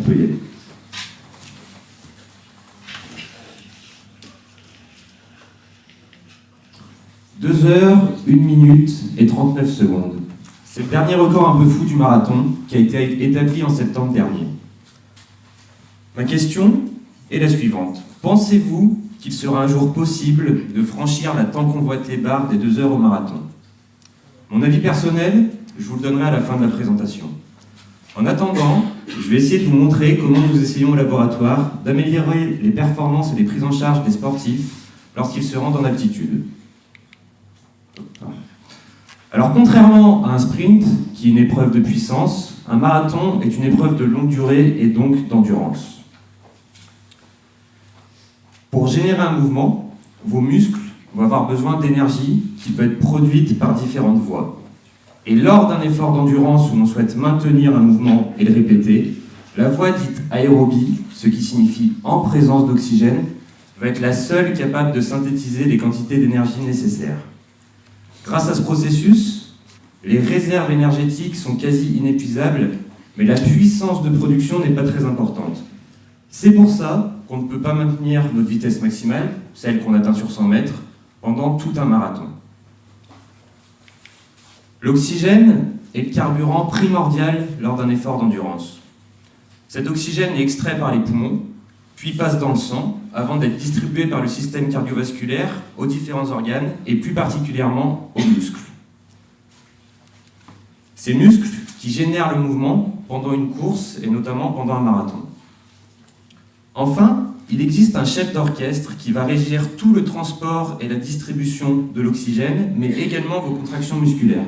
On peut y aller. « 2 heures, 1 minute et 39 secondes. C'est le dernier record un peu fou du marathon qui a été établi en septembre dernier. Ma question est la suivante. Pensez-vous qu'il sera un jour possible de franchir la tant convoitée barre des 2 heures au marathon? Mon avis personnel, je vous le donnerai à la fin de la présentation. En attendant, je vais essayer de vous montrer comment nous essayons au laboratoire d'améliorer les performances et les prises en charge des sportifs lorsqu'ils se rendent en altitude. Alors, contrairement à un sprint, qui est une épreuve de puissance, un marathon est une épreuve de longue durée et donc d'endurance. Pour générer un mouvement, vos muscles vont avoir besoin d'énergie qui peut être produite par différentes voies. Et lors d'un effort d'endurance où on souhaite maintenir un mouvement et le répéter, la voie dite aérobie, ce qui signifie en présence d'oxygène, va être la seule capable de synthétiser les quantités d'énergie nécessaires. Grâce à ce processus, les réserves énergétiques sont quasi inépuisables, mais la puissance de production n'est pas très importante. C'est pour ça qu'on ne peut pas maintenir notre vitesse maximale, celle qu'on atteint sur 100 mètres, pendant tout un marathon. L'oxygène est le carburant primordial lors d'un effort d'endurance. Cet oxygène est extrait par les poumons, puis passe dans le sang, avant d'être distribué par le système cardiovasculaire aux différents organes, et plus particulièrement aux muscles. Ces muscles qui génèrent le mouvement pendant une course, et notamment pendant un marathon. Enfin, il existe un chef d'orchestre qui va régir tout le transport et la distribution de l'oxygène, mais également vos contractions musculaires.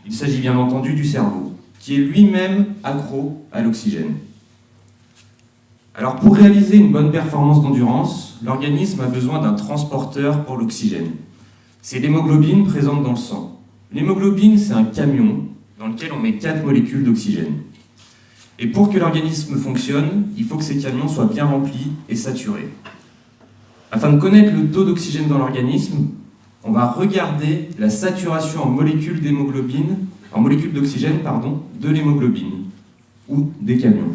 Il s'agit bien entendu du cerveau, qui est lui-même accro à l'oxygène. Alors pour réaliser une bonne performance d'endurance, l'organisme a besoin d'un transporteur pour l'oxygène. C'est l'hémoglobine présente dans le sang. L'hémoglobine, c'est un camion dans lequel on met 4 molécules d'oxygène. Et pour que l'organisme fonctionne, il faut que ces camions soient bien remplis et saturés. Afin de connaître le taux d'oxygène dans l'organisme, on va regarder la saturation en molécules d'hémoglobine, en molécules d'oxygène, de l'hémoglobine, ou des camions.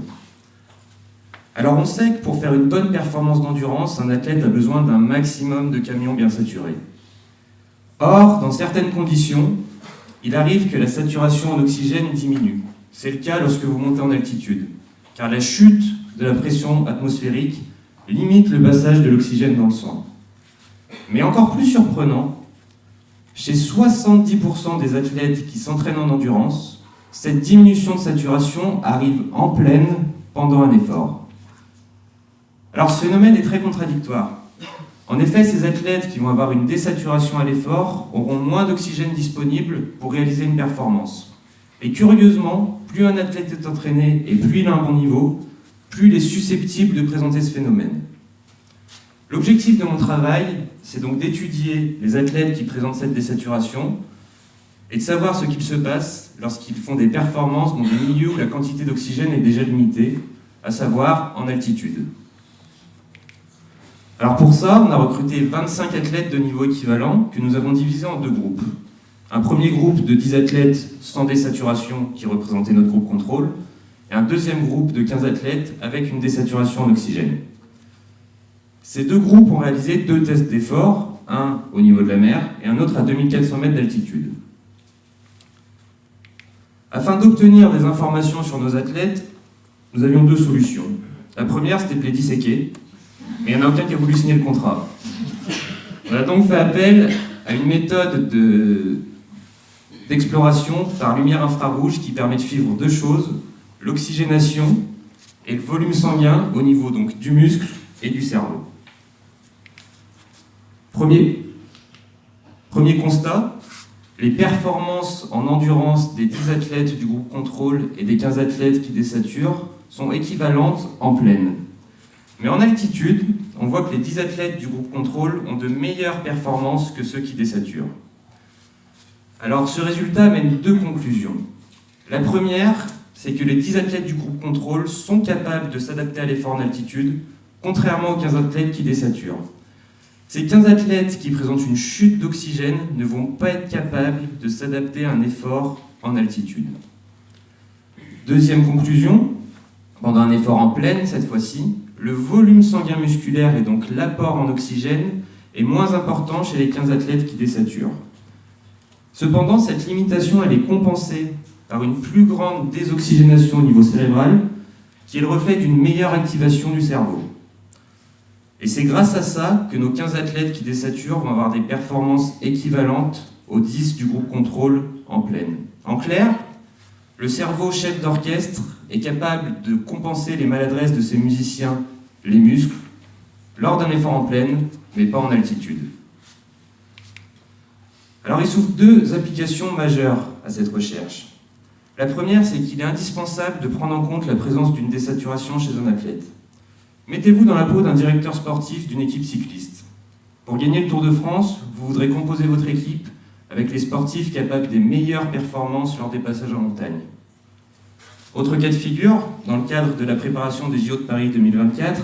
Alors on sait que pour faire une bonne performance d'endurance, un athlète a besoin d'un maximum de camions bien saturés. Or, dans certaines conditions, il arrive que la saturation en oxygène diminue. C'est le cas lorsque vous montez en altitude, car la chute de la pression atmosphérique limite le passage de l'oxygène dans le sang. Mais encore plus surprenant, chez 70% des athlètes qui s'entraînent en endurance, cette diminution de saturation arrive en pleine pendant un effort. Alors ce phénomène est très contradictoire. En effet, ces athlètes qui vont avoir une désaturation à l'effort auront moins d'oxygène disponible pour réaliser une performance. Et curieusement, plus un athlète est entraîné et plus il a un bon niveau, plus il est susceptible de présenter ce phénomène. L'objectif de mon travail, c'est donc d'étudier les athlètes qui présentent cette désaturation et de savoir ce qu'il se passe lorsqu'ils font des performances dans des milieux où la quantité d'oxygène est déjà limitée, à savoir en altitude. Alors pour ça, on a recruté 25 athlètes de niveau équivalent que nous avons divisés en 2 groupes. Un premier groupe de 10 athlètes sans désaturation qui représentait notre groupe contrôle, et un deuxième groupe de 15 athlètes avec une désaturation en oxygène. Ces 2 groupes ont réalisé 2 tests d'effort, un au niveau de la mer et un autre à 2400 mètres d'altitude. Afin d'obtenir des informations sur nos athlètes, nous avions 2 solutions. La première, c'était de les disséquer, mais il n'y en a aucun qui a voulu signer le contrat. On a donc fait appel à une méthode d'exploration par lumière infrarouge qui permet de suivre 2 choses, l'oxygénation et le volume sanguin au niveau donc du muscle et du cerveau. Premier constat, les performances en endurance des 10 athlètes du groupe contrôle et des 15 athlètes qui désaturent sont équivalentes en pleine. Mais en altitude, on voit que les 10 athlètes du groupe contrôle ont de meilleures performances que ceux qui désaturent. Alors ce résultat amène 2 conclusions. La première, c'est que les 10 athlètes du groupe contrôle sont capables de s'adapter à l'effort en altitude, contrairement aux 15 athlètes qui désaturent. Ces 15 athlètes qui présentent une chute d'oxygène ne vont pas être capables de s'adapter à un effort en altitude. Deuxième conclusion, Pendant un effort en pleine, cette fois-ci, le volume sanguin musculaire et donc l'apport en oxygène est moins important chez les 15 athlètes qui désaturent. Cependant, cette limitation elle est compensée par une plus grande désoxygénation au niveau cérébral, qui est le reflet d'une meilleure activation du cerveau. Et c'est grâce à ça que nos 15 athlètes qui désaturent vont avoir des performances équivalentes aux 10 du groupe contrôle en pleine. En clair, le cerveau chef d'orchestre est capable de compenser les maladresses de ses musiciens, les muscles, lors d'un effort en pleine, mais pas en altitude. Alors il s'ouvre deux applications majeures à cette recherche. La première, c'est qu'il est indispensable de prendre en compte la présence d'une désaturation chez un athlète. Mettez-vous dans la peau d'un directeur sportif d'une équipe cycliste. Pour gagner le Tour de France, vous voudrez composer votre équipe avec les sportifs capables des meilleures performances lors des passages en montagne. Autre cas de figure, dans le cadre de la préparation des JO de Paris 2024,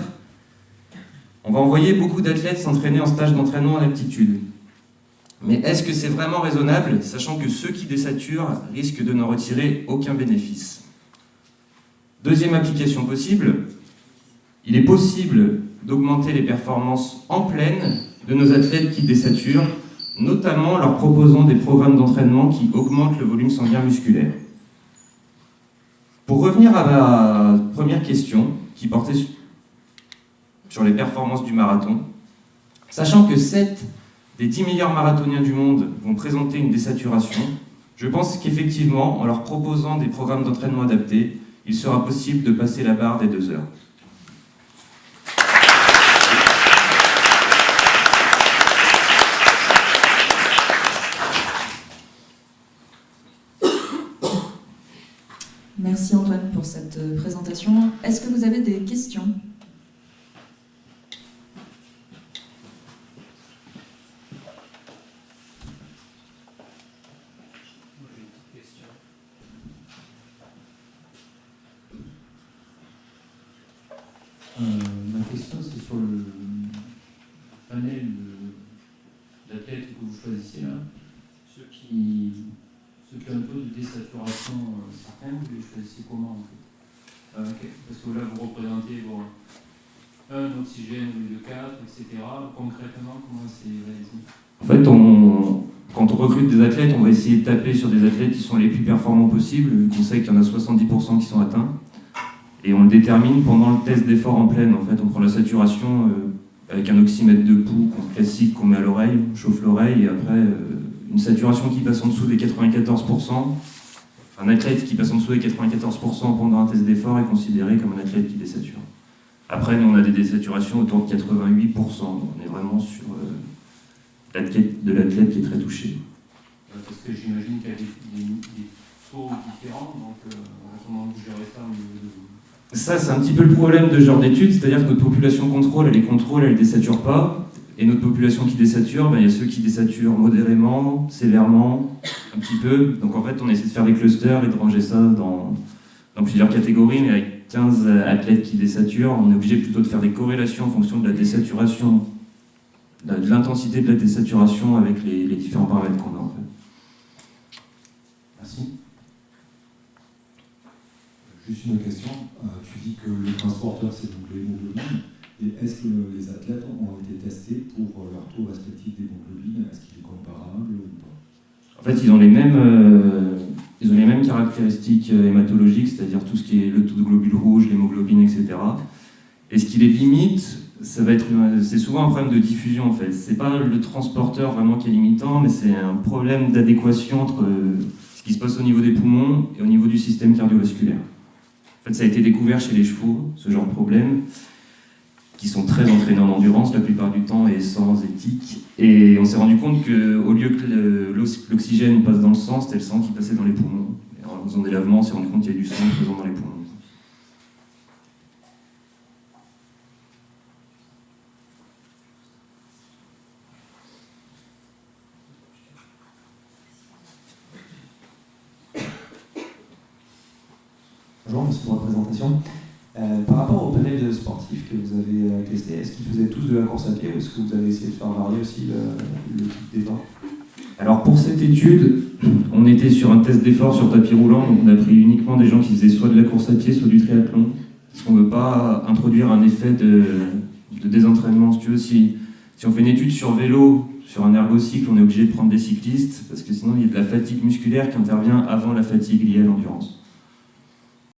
on va envoyer beaucoup d'athlètes s'entraîner en stage d'entraînement en altitude. Mais est-ce que c'est vraiment raisonnable, sachant que ceux qui désaturent risquent de n'en retirer aucun bénéfice? Deuxième application possible, il est possible d'augmenter les performances en pleine de nos athlètes qui désaturent, notamment en leur proposant des programmes d'entraînement qui augmentent le volume sanguin musculaire. Pour revenir à ma première question, qui portait sur les performances du marathon, sachant que 7 des 10 meilleurs marathoniens du monde vont présenter une désaturation, je pense qu'effectivement, en leur proposant des programmes d'entraînement adaptés, il sera possible de passer la barre des 2 heures. Merci Antoine pour cette présentation. Est-ce que vous avez des questions ? Ma question, c'est sur le panel d'athlètes que vous choisissez là. Ceux qui ont un taux de désaturation certain, vous les choisissez comment en fait? Parce que là, vous représentez un oxygène au lieu de 4, etc. Concrètement, comment c'est réalisé? En fait, quand on recrute des athlètes, on va essayer de taper sur des athlètes qui sont les plus performants possibles, vu qu'on sait qu'il y en a 70% qui sont atteints. Et on le détermine pendant le test d'effort en pleine. En fait, on prend la saturation avec un oxymètre de pouls classique qu'on met à l'oreille, on chauffe l'oreille, et après, une saturation qui passe en dessous des 94%. Un athlète qui passe en dessous des 94% pendant un test d'effort est considéré comme un athlète qui désature. Après, nous, on a des désaturations autour de 88%. Donc on est vraiment sur de l'athlète qui est très touché. Parce que j'imagine qu'il y a des taux différents, donc comment vous gérez ça au niveau de... Ça, c'est un petit peu le problème de ce genre d'études, c'est-à-dire que notre population contrôle, elle les contrôle, elle ne désature pas. Et notre population qui désature, il y a ceux qui désaturent modérément, sévèrement, un petit peu. Donc en fait, on essaie de faire des clusters et de ranger ça dans plusieurs catégories, mais avec 15 athlètes qui désaturent, on est obligé plutôt de faire des corrélations en fonction de la désaturation, de l'intensité de la désaturation avec les différents paramètres qu'on a en fait. Merci. Juste une question, tu dis que le transporteur c'est donc l'hémoglobine, et est-ce que les athlètes ont été testés pour leur taux respectif d'hémoglobine? Est-ce qu'il est comparable ou pas? En fait, ils ont les mêmes caractéristiques hématologiques, c'est-à-dire tout ce qui est le taux de globules rouges, l'hémoglobine, etc. Et ce qui les limite, c'est souvent un problème de diffusion en fait. C'est pas le transporteur vraiment qui est limitant, mais c'est un problème d'adéquation entre ce qui se passe au niveau des poumons et au niveau du système cardiovasculaire. En fait, ça a été découvert chez les chevaux, ce genre de problème, qui sont très entraînés en endurance la plupart du temps et sans éthique. Et on s'est rendu compte qu'au lieu que l'oxygène passe dans le sang, c'était le sang qui passait dans les poumons. Et en faisant des lavements, on s'est rendu compte qu'il y a du sang présent dans les poumons. Bonjour, merci pour la présentation. Par rapport au panel de sportifs que vous avez testé, est-ce qu'ils faisaient tous de la course à pied ou est-ce que vous avez essayé de faire varier aussi le type d'effort? Alors pour cette étude, on était sur un test d'effort sur tapis roulant, donc on a pris uniquement des gens qui faisaient soit de la course à pied, soit du triathlon. Parce qu'on ne veut pas introduire un effet de désentraînement. Si tu veux, si on fait une étude sur vélo, sur un ergocycle, on est obligé de prendre des cyclistes, parce que sinon il y a de la fatigue musculaire qui intervient avant la fatigue liée à l'endurance.